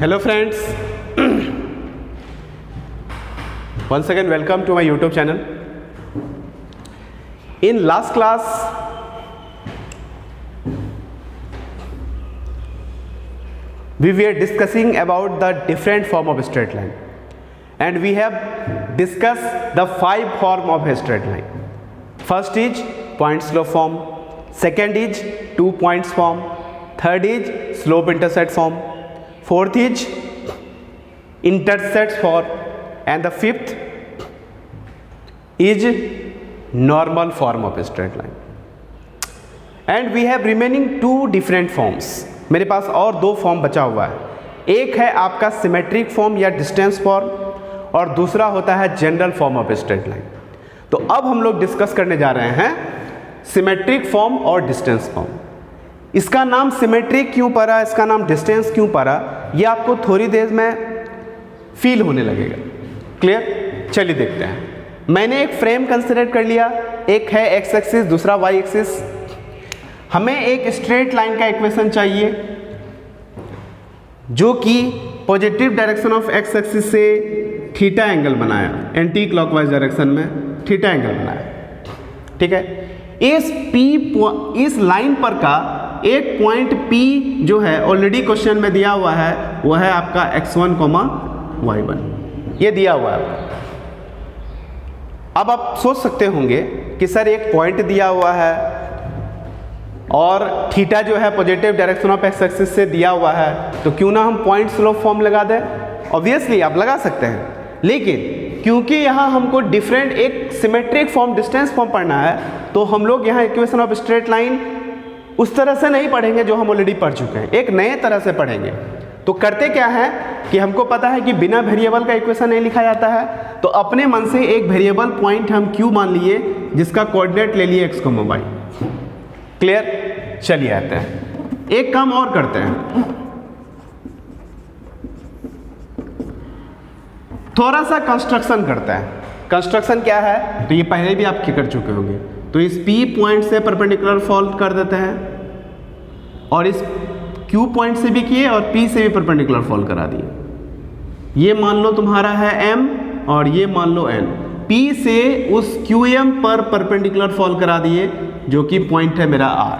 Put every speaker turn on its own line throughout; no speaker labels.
Hello friends, once again welcome to my YouTube channel. In last class we were discussing about the different form of straight line and we have discussed the 5 form of a straight line. First is point slope form, second is 2 points form, third is slope intercept form, fourth is intercept form, and the fifth is normal form of a straight line. And we have remaining 2 different forms. मेरे पास और 2 form बचा हुआ है. एक है आपका symmetric form या distance form और दूसरा होता है general form of straight line. तो अब हम लोग डिस्कस करने जा रहे हैं सिमेट्रिक फॉर्म और डिस्टेंस फॉर्म. इसका नाम सिमेट्रिक क्यों पड़ा, इसका नाम डिस्टेंस क्यों पड़ा, ये आपको थोड़ी देर में फील होने लगेगा. क्लियर? चलिए देखते हैं. मैंने एक फ्रेम कंसिडर कर लिया, एक है एक्स एक्सिस, दूसरा वाई एक्सिस. हमें एक स्ट्रेट लाइन का इक्वेशन चाहिए जो कि positive direction of x axis से थीटा एंगल बनाया, एंटी क्लॉकवाइज डायरेक्शन में थीटा एंगल बनाया. ठीक है. इस लाइन पर का एक पॉइंट P जो है ऑलरेडी क्वेश्चन में दिया हुआ है, वो है आपका x1, y1. ये दिया हुआ है. अब आप सोच सकते होंगे कि सर एक पॉइंट दिया हुआ है और थीटा जो है positive direction of x axis से दिया हुआ है, तो क्यों ना हम पॉइंट स्लोप फॉर्म लगा दें. ऑब्वियसली आप लगा सकते हैं, लेकिन क्योंकि यहाँ हमको डिफरेंट एक सिमेट्रिक फॉर्म डिस्टेंस फॉर्म पढ़ना है, तो हम लोग यहाँ इक्वेशन ऑफ स्ट्रेट लाइन उस तरह से नहीं पढ़ेंगे जो हम ऑलरेडी पढ़ चुके हैं, एक नए तरह से पढ़ेंगे. तो करते क्या है कि हमको पता है कि बिना वेरिएबल का इक्वेशन नहीं लिखा जाता है, तो अपने मन से एक वेरिएबल पॉइंट हम Q मान लिए जिसका कोऑर्डिनेट ले लिए x, y. क्लियर? चलिए आते हैं. एक काम और करते हैं, थोड़ा सा कंस्ट्रक्शन करते हैं. कंस्ट्रक्शन क्या है, तो ये पहले भी आप कर चुके होंगे. तो इस P पॉइंट से परपेंडिकुलर फॉल कर देते हैं और इस Q पॉइंट से भी किए और P से भी परपेंडिकुलर फॉल करा दिए. ये मान लो तुम्हारा है M और ये मान लो N. P से उस QM पर परपेंडिकुलर फॉल करा दिए जो कि पॉइंट है मेरा R.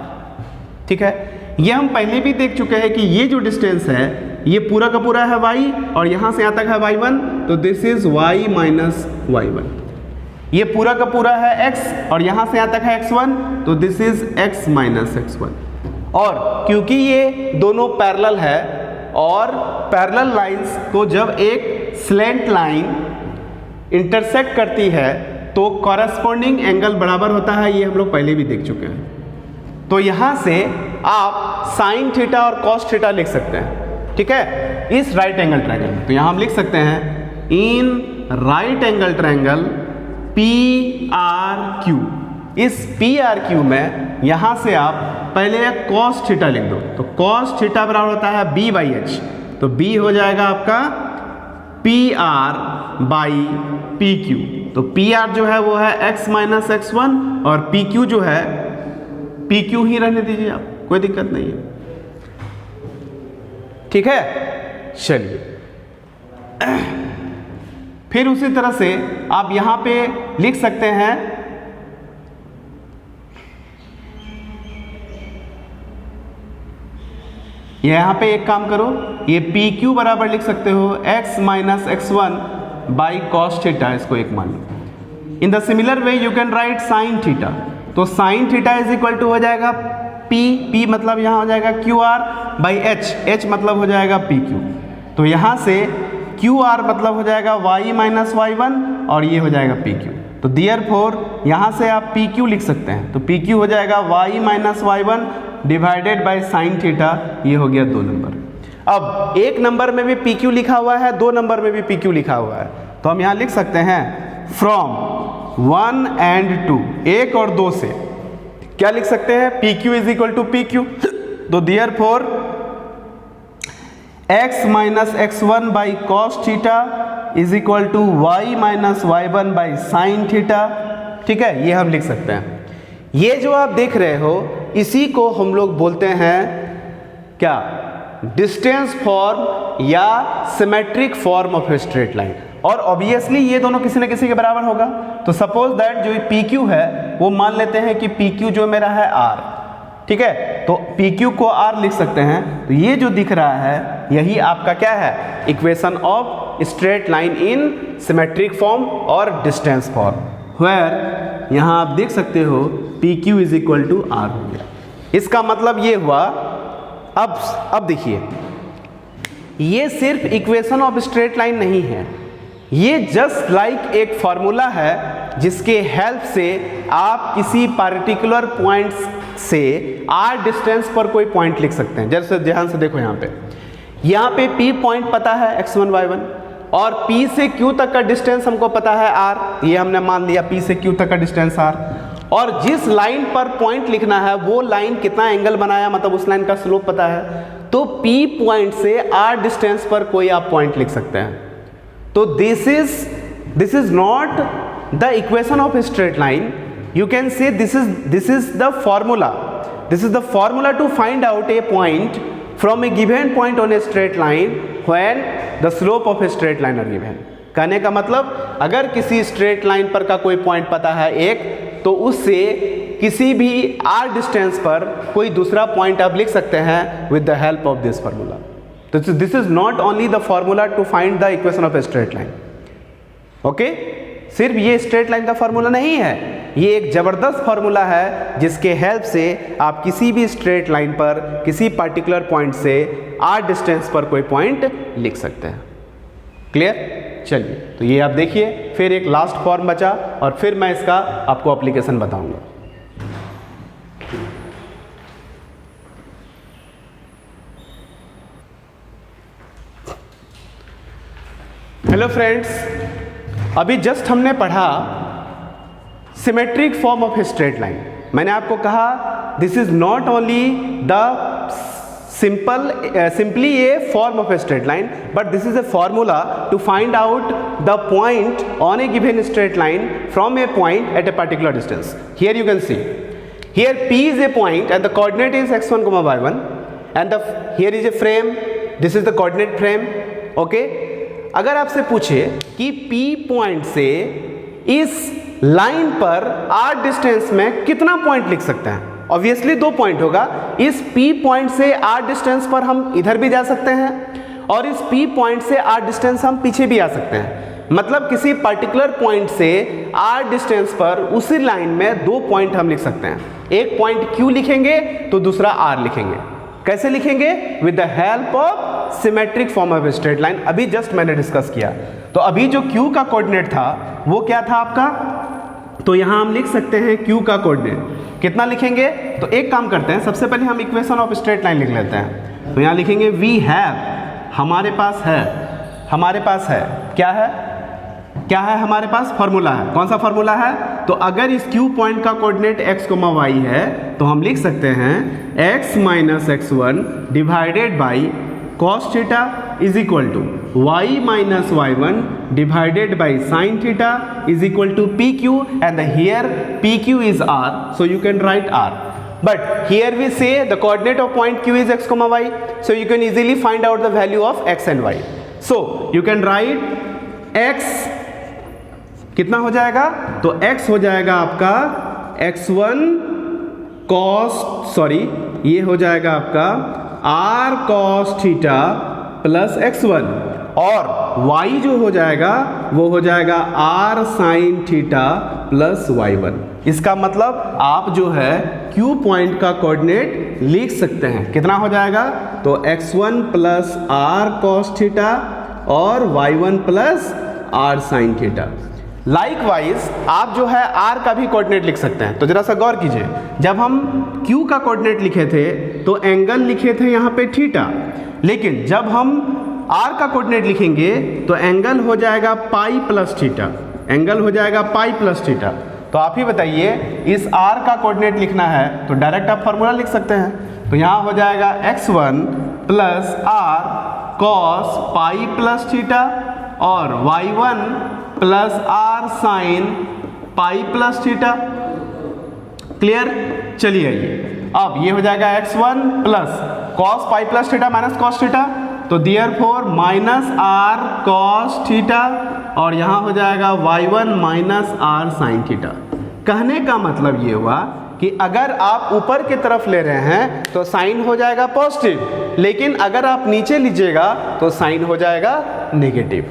ठीक है. ये हम पहले भी देख चुके हैं कि ये जो डिस्टेंस है ये पूरा का पूरा है y और यहाँ से यहाँ तक है y1, तो this is y minus y1. ये पूरा का पूरा है x और यहाँ से यहाँ तक है x1, तो this is x minus x1. और क्योंकि ये दोनों पैरेलल है और पैरेलल लाइंस को जब एक स्लैंट लाइन इंटरसेक्ट करती है तो कॉरेस्पॉन्डिंग एंगल बराबर होता है, ये हम लोग पहले भी देख चुके हैं. तो यहाँ से आप साइन थीटा और कॉस थीटा लिख सकते हैं. ठीक है, इस राइट एंगल ट्रायंगल में. तो यहाँ हम लिख सकते हैं in right angle triangle PRQ. इस PRQ में यहाँ से आप पहले कॉस थीटा लिख दो, तो कॉस थीटा बराबर होता है B/H. तो B हो जाएगा आपका PR/PQ. तो PR जो है वो है x माइनस x1 और PQ जो है PQ ही रहने दीजिए आप, कोई दिक्कत नहीं है. ठीक है. चलिए, फिर उसी तरह से आप यहां पे लिख सकते हैं यहां पे एक काम करो, ये PQ बराबर लिख सकते हो x minus x1 by cos theta, इसको एक मान लो. In the similar way you can write sine theta. तो sine theta is equal to हो जाएगा P मतलब यहाँ हो जाएगा QR बाई H मतलब हो जाएगा PQ. तो यहाँ से QR मतलब हो जाएगा y माइनस y1 और ये हो जाएगा PQ. तो देयरफॉर यहाँ से आप PQ लिख सकते हैं. तो PQ हो जाएगा y minus y1 divided by sine theta. ये हो गया 2 नंबर. अब एक नंबर में भी PQ लिखा हुआ है, 2 नंबर में भी PQ लिखा हुआ है, तो हम यहाँ लिख सकते हैं फ्रॉम 1 and 2, 1 और 2 से क्या लिख सकते हैं, PQ is equal to PQ. तो therefore x minus x1 by cos theta is equal to y minus y1 by sine theta. ठीक है, ये हम लिख सकते हैं. ये जो आप देख रहे हो इसी को हम लोग बोलते हैं क्या, डिस्टेंस फॉर्म या symmetric form of straight line. और ऑब्वियसली ये दोनों किसी न किसी के बराबर होगा। तो सपोज दैट जो पी क्यू है वो मान लेते हैं कि पी क्यू जो मेरा है आर, ठीक है, तो पी क्यू को आर लिख सकते हैं। तो ये जो दिख रहा है यही आपका क्या है, equation of straight line in symmetric form और डिस्टेंस फॉर्म, वेयर यहाँ आप देख सकते हो P Q is equal to R हो गया। इसका मतलब ये हुआ। अब देखिए, ये सिर्फ इक्वेशन ऑफ स्ट्रेट लाइन नहीं है, ये जस्ट लाइक एक फॉर्मूला है जिसके हेल्प से आप किसी पर्टिकुलर पॉइंट से आर डिस्टेंस पर कोई पॉइंट लिख सकते हैं। जैसे ध्यान से देखो, यहाँ पे P पॉइंट पता है x1 y1, और P से Q तक का डिस्टेंस हमको पता है R, ये हमने मान लिया P से Q तक का डिस्टेंस R। और जिस लाइन पर पॉइंट लिखना है वो लाइन कितना एंगल बनाया, मतलब उस लाइन का स्लोप पता है, तो P पॉइंट से R डिस्टेंस पर कोई आप पॉइंट लिख सकते हैं। तो this is not the equation of straight line, you can say this is the formula to find out a point from a given point on a straight line when the slope of a straight line are given। कहने का मतलब अगर किसी straight line पर का कोई point पता है एक, तो उससे किसी भी r डिस्टेंस पर कोई दूसरा पॉइंट आप लिख सकते हैं with the help of this formula। तो this is not only the formula to find the equation of a straight line, okay, सिर्फ ये स्ट्रेट लाइन का फॉर्मूला नहीं है, ये एक जबरदस्त फॉर्मूला है जिसके हेल्प से आप किसी भी स्ट्रेट लाइन पर किसी पर्टिकुलर पॉइंट से r डिस्टेंस पर कोई पॉइंट लिख सकते हैं। क्लियर? चलिए, तो ये आप देखिए, फिर एक लास्ट फॉर्म बचा और फिर मैं इसका आपको एप्लीकेशन बताऊंगा। हेलो फ्रेंड्स, अभी जस्ट हमने पढ़ा symmetric form of straight line. मैंने आपको कहा this is not only the simply a form of straight line, but this is a formula to find out the point on a given straight line from a point at a particular distance. Here you can see, here P is a point and the coordinate is x1, y1, and here is a frame, this is the coordinate frame, okay। अगर आपसे पूछे कि P point से इस line पर R distance में कितना point लिख सकते हैं, ऑब्वियसली 2 पॉइंट होगा। इस P पॉइंट से R डिस्टेंस पर हम इधर भी जा सकते हैं और इस P पॉइंट से R डिस्टेंस हम पीछे भी आ सकते हैं। मतलब किसी पर्टिकुलर पॉइंट से R डिस्टेंस पर उसी लाइन में 2 पॉइंट हम लिख सकते हैं। एक पॉइंट Q लिखेंगे तो दूसरा R लिखेंगे। कैसे लिखेंगे? With the help of symmetric form of straight line. अभी जस्ट मैंने डिस्कस किया। तो अभी जो Q का कोऑर्डिनेट था वो क्या था आपका, तो यहां हम लिख सकते हैं Q का कोऑर्डिनेट कितना लिखेंगे। तो एक काम करते हैं, सबसे पहले हम इक्वेशन ऑफ स्ट्रेट लाइन लिख लेते हैं। तो यहां लिखेंगे वी हैव, हमारे पास है क्या है हमारे पास फॉर्मूला है। कौन सा फॉर्मूला है? तो अगर इस Q पॉइंट का कोऑर्डिनेट x, y है तो हम लिख सकते हैं x minus x1 divided by cos theta is equal to y minus y1 divided by sin theta is equal to PQ, and here PQ is R, so you can write R. But here we say the coordinate of point Q is x, y, so you can easily find out the value of x and y. So you can write x कितना हो जाएगा, तो x हो जाएगा आपका x1 ये हो जाएगा आपका r cos theta plus x1, और y जो हो जाएगा वो हो जाएगा r sin theta plus y1। इसका मतलब आप जो है Q पॉइंट का कोऑर्डिनेट लिख सकते हैं। कितना हो जाएगा, तो x1 plus r cos theta और y1 plus r sin theta. Likewise आप जो है R का भी कोऑर्डिनेट लिख सकते हैं। तो जरा सा गौर कीजिए, जब हम Q का कोऑर्डिनेट लिखे थे तो एंगल लिखे थे यहाँ पे थीटा, लेकिन जब हम R का कोऑर्डिनेट लिखेंगे तो एंगल हो जाएगा पाई प्लस थीटा, तो आप ही बताइए, इस R का कोऑर्डिनेट लिखना है तो डायरेक्ट आप फॉर्मूला लिख सकते हैं। तो यहाँ हो जाएगा x1 plus r cos pi plus theta और y1 plus r sine pi plus theta. Clear? चलिए आइए, अब ये हो जाएगा x1 plus cos pi plus theta minus cos theta, तो therefore minus R cos theta और यहाँ हो जाएगा y1 minus are sine theta. कहने का मतलब ये हुआ कि अगर आप ऊपर की तरफ ले रहे हैं तो साइन हो जाएगा पॉजिटिव, लेकिन अगर आप नीचे लीजिएगा तो साइन हो जाएगा नेगेटिव।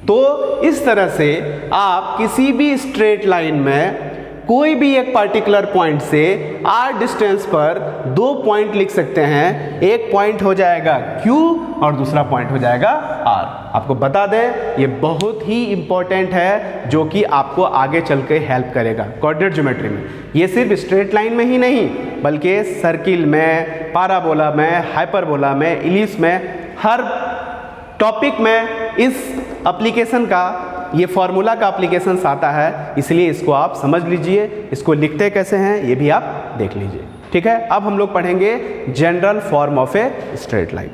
तो इस तरह से आप किसी भी स्ट्रेट लाइन में कोई भी एक पर्टिकुलर पॉइंट से r डिस्टेंस पर दो पॉइंट लिख सकते हैं। एक पॉइंट हो जाएगा Q और दूसरा पॉइंट हो जाएगा R। आपको बता दें ये बहुत ही इंपॉर्टेंट है, जो कि आपको आगे चल के हेल्प करेगा कोऑर्डिनेट ज्योमेट्री में। ये सिर्फ स्ट्रेट लाइन में ही नहीं, बल्कि सर्किल में, पाराबोला में, हाइपरबोला में, इलिप्स में, हर टॉपिक में इस एप्लीकेशन का, ये फॉर्मूला का एप्लीकेशंस आता है। इसलिए इसको आप समझ लीजिए, इसको लिखते कैसे हैं ये भी आप देख लीजिए। ठीक है, अब हम लोग पढ़ेंगे general form of a straight line.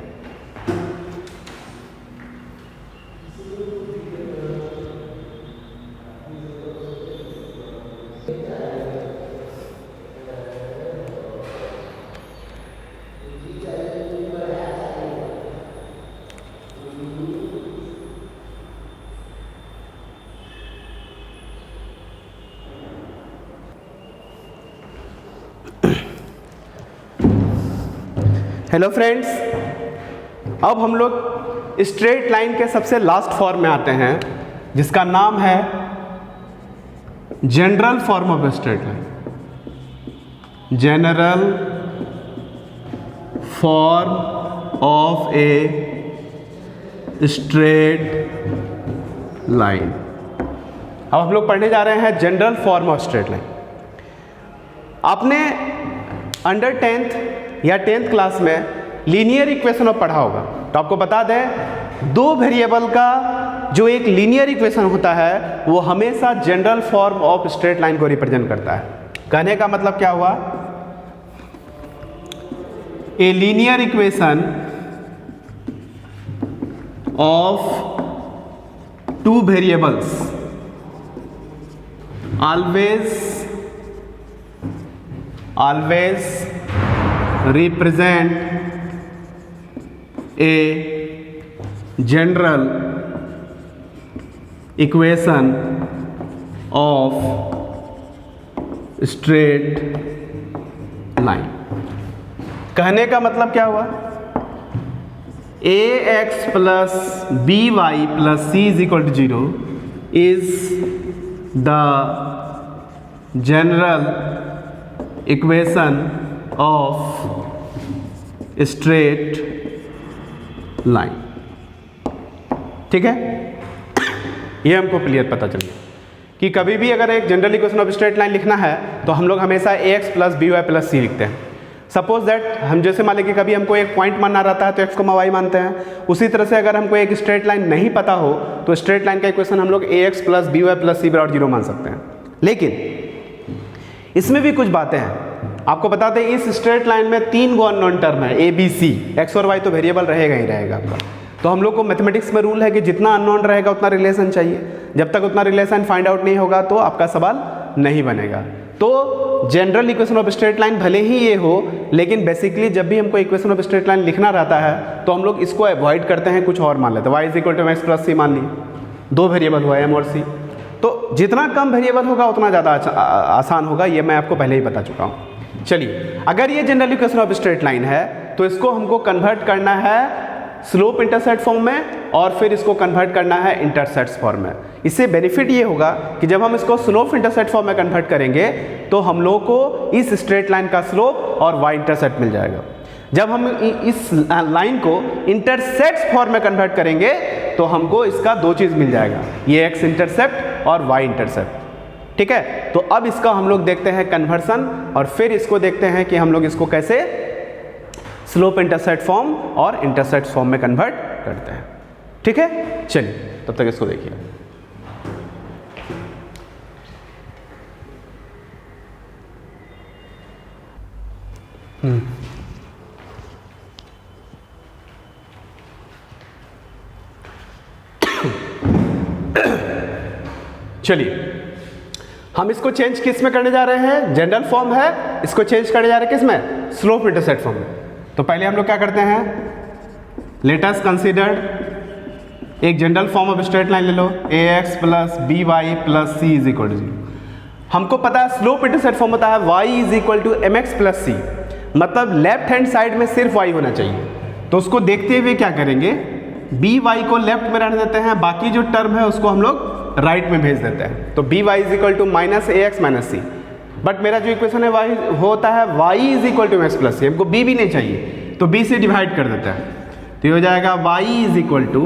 Hello friends, अब हम लोग स्ट्रेट लाइन के सबसे लास्ट फॉर्म में आते हैं, जिसका नाम है general form of straight line. General form of a straight line. अब हम लोग पढ़ने जा रहे हैं general form of straight line. आपने अंडर 10th या 10th क्लास में लीनियर इक्वेशन पढ़ा होगा, तो आपको बता दें दो वेरिएबल का जो एक लीनियर इक्वेशन होता है वो हमेशा general form of straight line को रिप्रेजेंट करता है। कहने का मतलब क्या हुआ, a linear equation of two variables always represent a general equation of straight line। कहने का मतलब क्या हुआ, ax plus by plus c is equal to 0 is the general equation of straight line. ठीक है, ये हमको क्लियर पता चल गया कि कभी भी अगर एक general equation of straight line लिखना है तो हम लोग हमेशा ax plus by plus c लिखते हैं। सपोज दैट हम जैसे मान लें कि कभी हमको एक पॉइंट मानना रहता है तो x, y मानते हैं। उसी तरह से अगर हमको एक स्ट्रेट लाइन नहीं पता हो तो स्ट्रेट लाइन का इक्वेशन हम लोग ax plus by plus c बराबर 0 मान सकते हैं। लेकिन इसमें भी कुछ बातें हैं, आपको बताते हैं इस स्ट्रेट लाइन में 3 गो अननोन टर्म है a b c, x और y तो वेरिएबल रहेगा ही रहेगा आपका। तो हम लोग को मैथमेटिक्स में रूल है कि जितना अननोन रहेगा उतना रिलेशन चाहिए, जब तक उतना रिलेशन फाइंड आउट नहीं होगा तो आपका सवाल नहीं बनेगा। तो general equation of straight line भले ही ये हो, लेकिन बेसिकली जब भी हमको इक्वेशन ऑफ स्ट्रेट लाइन लिखना रहता है तो हम लोग इसको अवॉइड करते हैं, कुछ और मान लेते हैं। y is equal to x plus c मान ली, दो वेरिएबल हुआ m और c। तो जितना कम वेरिएबल होगा उतना ज़्यादा आसान होगा, ये मैं आपको पहले ही बता चुका हूँ। चलिए, अगर ये general equation of straight line है तो इसको हमको कन्वर्ट करना है स्लोप इंटरसेप्ट फॉर्म में और फिर इसको कन्वर्ट करना है इंटरसेप्ट फॉर्म में। इससे बेनिफिट ये होगा कि जब हम इसको स्लोप इंटरसेप्ट फॉर्म में कन्वर्ट करेंगे तो हम लोग को इस स्ट्रेट लाइन का स्लोप और y इंटरसेप्ट मिल जाएगा। जब हम इस लाइन को इंटरसेप्ट फॉर्म में कन्वर्ट करेंगे तो हमको इसका दो चीज़ मिल जाएगा, ये x इंटरसेप्ट और y इंटरसेप्ट। ठीक है, तो अब इसका हम लोग देखते हैं कन्वर्सन और फिर इसको देखते हैं कि हम लोग इसको कैसे स्लोप इंटरसेप्ट फॉर्म और इंटरसेप्ट फॉर्म में कन्वर्ट करते हैं। ठीक है, चलिए तब तक इसको देखिए। चलिए, हम इसको चेंज किस में करने जा रहे हैं, जनरल फॉर्म है, इसको चेंज करने जा रहे हैं किस में, स्लोप इंटरसेप्ट फॉर्म में। तो पहले हम लोग क्या करते हैं, लेट अस कंसीडर एक general form of straight line ले लो, ax plus B Y plus C is equal to 0। हमको पता है स्लोप इंटरसेप्ट फॉर्म होता है y is equal to M X plus C, मतलब लेफ्ट हैंड साइड में सिर्फ y होना चाहिए। तो उसको देखते हुए क्या करेंगे, बी वाई को लेफ्ट में रहने देते हैं, बाकी जो टर्म है उसको हम लोग राइट में भेज देते हैं। तो B Y is equal to minus A X minus C, but मेरा जो इक्वेशन है y होता है y is equal to X plus C, हमको b भी नहीं चाहिए तो b से डिवाइड कर देता है। तो ये हो जाएगा y is equal to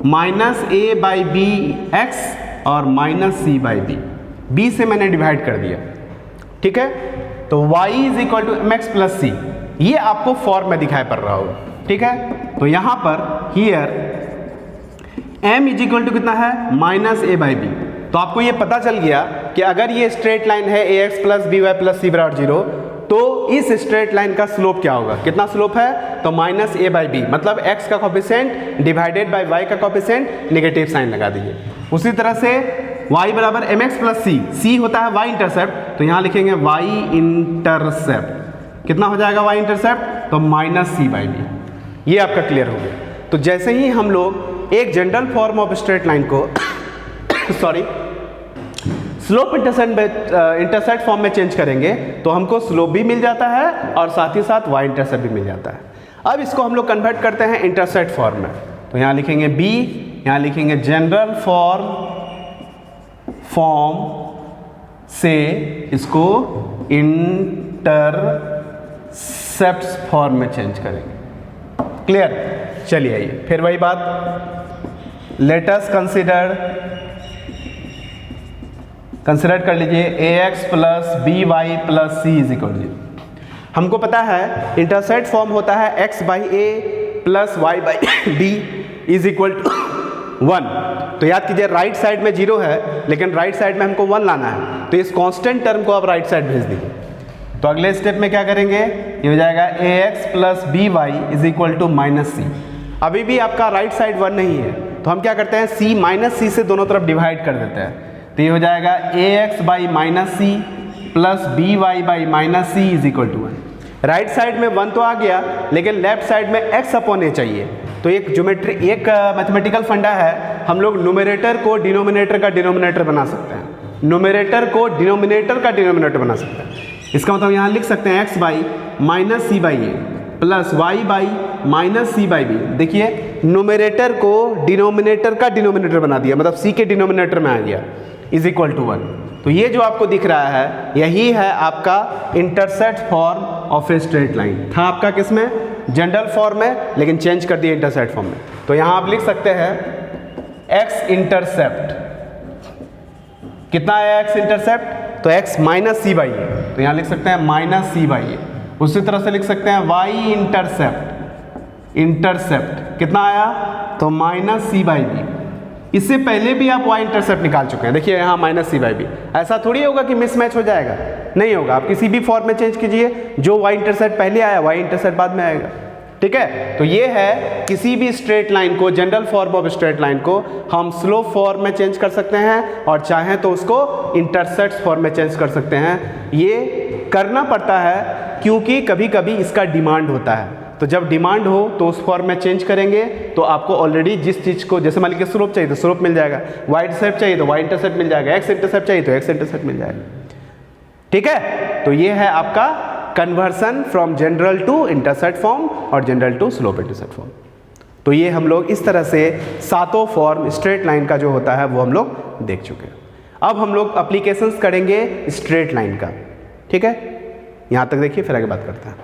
minus A by B X और minus C by B, B से मैंने डिवाइड कर दिया, ठीक है। तो y is equal to M X plus C, ये आपको फॉर्म में दिखाई पड़ रहा होगा, ठीक है। तो यहाँ पर here m is equal to कितना है, माइनस ए बाई बी। तो आपको ये पता चल गया कि अगर ये स्ट्रेट लाइन है A X plus B Y plus C बराबर 0, तो इस स्ट्रेट लाइन का स्लोप क्या होगा, कितना स्लोप है, तो माइनस ए बाई बी, मतलब x का कॉफिशिएंट डिवाइडेड बाई y का कॉफिशिएंट, नेगेटिव साइन लगा दीजिए। उसी तरह से y बराबर एम एक्स प्लस सी, सी होता है y इंटरसेप्ट, तो यहाँ लिखेंगे y इंटरसेप्ट, कितना हो जाएगा y इंटरसेप्ट, तो माइनस सी बाई बी। ये आपका क्लियर हो गया। तो जैसे ही हम लोग एक general form of straight line को सॉरी स्लोप इंटरसेप्ट फॉर्म में चेंज करेंगे तो हमको स्लोप भी मिल जाता है और साथ ही साथ y इंटरसेप्ट भी मिल जाता है। अब इसको हम लोग कन्वर्ट करते हैं इंटरसेप्ट फॉर्म में, तो यहाँ लिखेंगे b, यहाँ लिखेंगे जनरल फॉर्म से इसको इंटरसेप्ट फॉर्म में चेंज करेंगे। क्लियर, चलिए आइए फिर वही बात, लेट अस कंसिडर कर लीजिए ax plus B Y plus C is equal to 0। हमको पता है इंटरसेप्ट फॉर्म होता है x by A plus Y by D is equal to 1। तो याद कीजिए राइट साइड में 0 है, लेकिन राइट साइड में हमको 1 लाना है, तो इस कांस्टेंट टर्म को आप राइट साइड भेज दीजिए। तो अगले स्टेप में क्या करेंगे, ये हो जाएगा ax plus B Y is equal to minus C. अभी भी आपका राइट साइड 1 नहीं है, तो हम क्या करते हैं, c माइनस सी से दोनों तरफ डिवाइड कर देते हैं। तो ये हो जाएगा ax by minus C plus B Y by minus C is equal to 1। Right side में 1 तो आ गया, लेकिन लेफ्ट साइड में x अपॉन ए चाहिए। तो एक मैथमेटिकल फंडा है, हम लोग न्यूमरेटर को डिनोमिनेटर का डिनोमिनेटर बना सकते हैं, न्यूमरेटर को डिनोमिनेटर का डिनोमिनेटर बना सकते हैं। इसका मतलब यहाँ लिख सकते हैं x by minus C by A plus Y by minus C by B. देखिए न्यूमरेटर को डिनोमिनेटर का डिनोमिनेटर बना दिया, मतलब c के डिनोमिनेटर में आ गया, इज इक्वल टू 1। तो ये जो आपको दिख रहा है यही है आपका intercept form of a straight line. था आपका किसमें, जनरल फॉर्म में, लेकिन चेंज कर दिया इंटरसेप्ट फॉर्म में। तो यहाँ आप लिख सकते हैं x इंटरसेप्ट, कितना है x इंटरसेप्ट, तो x माइनस सी बाई ए, तो यहाँ लिख सकते हैं माइनस सी बाई ए। उसी तरह से लिख सकते हैं y इंटरसेप्ट कितना आया, तो माइनस सी बाई बी। इससे पहले भी आप y इंटरसेप्ट निकाल चुके हैं, देखिए यहाँ माइनस सी बाई बी। ऐसा थोड़ी होगा कि मिसमैच हो जाएगा, नहीं होगा। आप किसी भी फॉर्म में चेंज कीजिए, जो y इंटरसेप्ट पहले आया y इंटरसेप्ट बाद में आएगा, ठीक है। तो ये है किसी भी स्ट्रेट लाइन को, general form of straight line को हम स्लोप फॉर्म में चेंज कर सकते हैं और चाहें तो उसको इंटरसेप्ट फॉर्म में चेंज कर सकते हैं। ये करना पड़ता है क्योंकि कभी कभी इसका डिमांड होता है, तो जब डिमांड हो तो उस फॉर्म में चेंज करेंगे तो आपको ऑलरेडी जिस चीज़ को, जैसे मान लीजिए स्लोप चाहिए तो स्लोप मिल जाएगा, y इंटरसेप्ट चाहिए तो y इंटरसेप्ट मिल जाएगा, x इंटरसेप्ट चाहिए तो x इंटरसेप्ट मिल जाएगा, ठीक है। तो ये है आपका conversion from general to intercept form और general to slope intercept form. तो ये हम लोग इस तरह से सातों फॉर्म स्ट्रेट लाइन का जो होता है वो हम लोग देख चुके हैं। अब हम लोग अप्लीकेशंस करेंगे स्ट्रेट लाइन का, ठीक है। यहाँ तक देखिए, फिर आगे बात करते हैं।